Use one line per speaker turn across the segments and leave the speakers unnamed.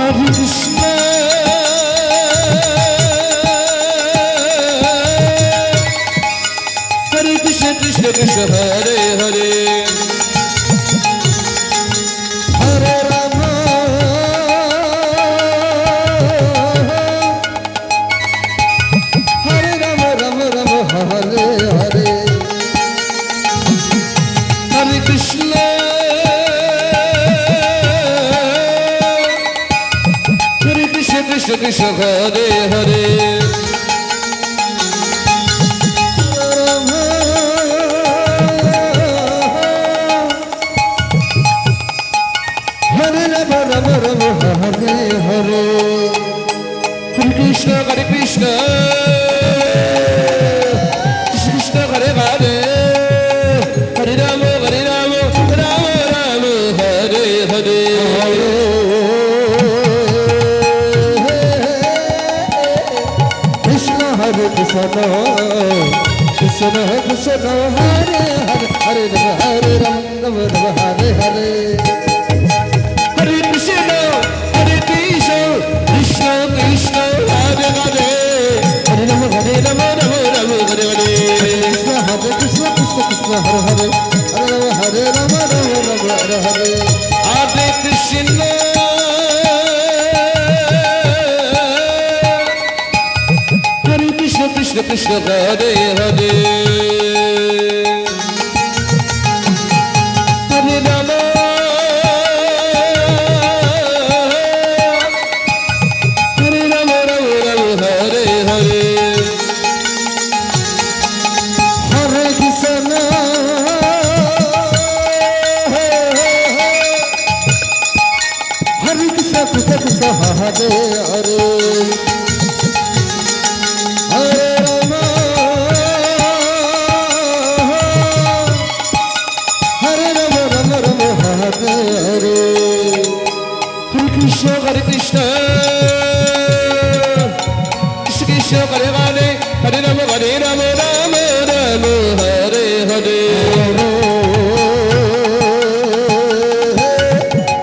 Hare Krishna Hare Krishna Krishna Krishna Hare Hare Hare Rama Hare Rama Rama Rama Hare Hare Hare Krishna Krishna Krishna Hare Hare Hare Rama Rama Rama Hare Hare Hare Krishna Hare Krishna Krishna Hare Hare Hare Rama Hare Rama Rama Rama Hare Hare Hare Krishna, Krishna Krishna, Hare Hare, Hare Rama, Hare Rama, Rama Hare Hare. Hare Krishna, Hare Krishna, Krishna Krishna, Hare Hare, Hare Rama, Hare Rama, Rama Rama, Hare Hare. Hare Krishna, Krishna Krishna, Hare Hare, Hare Rama, Hare Rama, Rama Rama, Hare Hare. Hare Krishna. Krishna Krishna Hare Hare Hare Rama Hare Rama Rama Rama Hare Hare Hare Krishna Hare Krishna Krishna Krishna Hare Hare Krishna Hare Krishna Krishna Krishna Hare Hare Hare Rama Hare Rama Rama Rama Hare Hare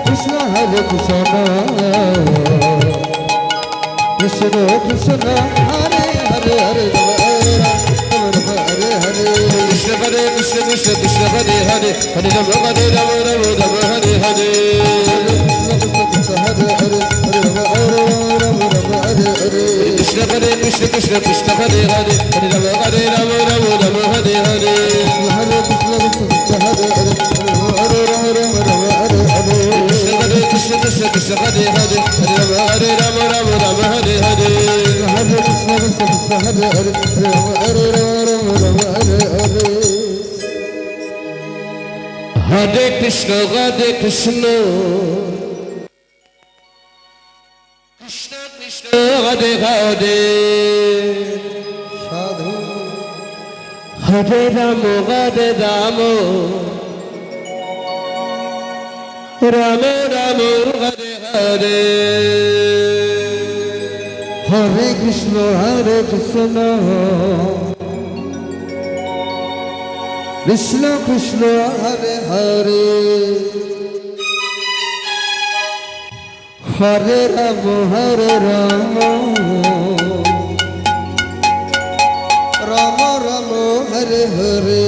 Krishna Hare Krishna Krishna Krishna Hare Hare Hare Rama Hare Hare Krishna Hare Krishna Krishna Krishna Hare Hare Hare Rama Hare Rama Rama Rama Hare Hare Krishna Hare Krishna Krishna Krishna Hare Hare Hare Rama Hare Rama Rama Rama Hare Hare Hare Krishna Krishna Hare Hare Hare Rama Rama Rama Hare Hare Krishna Hare Krishna Krishna Krishna Hare Hare Hare Rama Hare Rama Rama Rama Hare Hare Hare Krishna Krishna Krishna Hare Hare Hare Rama Hare Rama Rama Rama Hare Hare Hare Krishna Hare Krishna Krishna Krishna Hare Hare Sadhu Hare Rama Hare Rama Rama Rama Hare Hare Hare Krishna Hare Krishna Krishna Krishna Hare Hare Hare Rama Hare Rama Rama Rama Hare Hare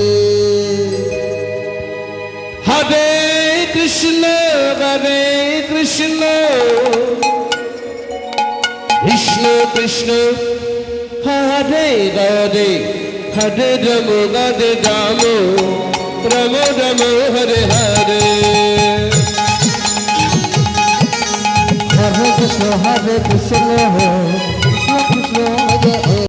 Hare Krishna Krishna Krishna Krishna Hare Hare Hare Rama Hare Rama Rama Rama Hare Hare Hare Krishna Hare Krishna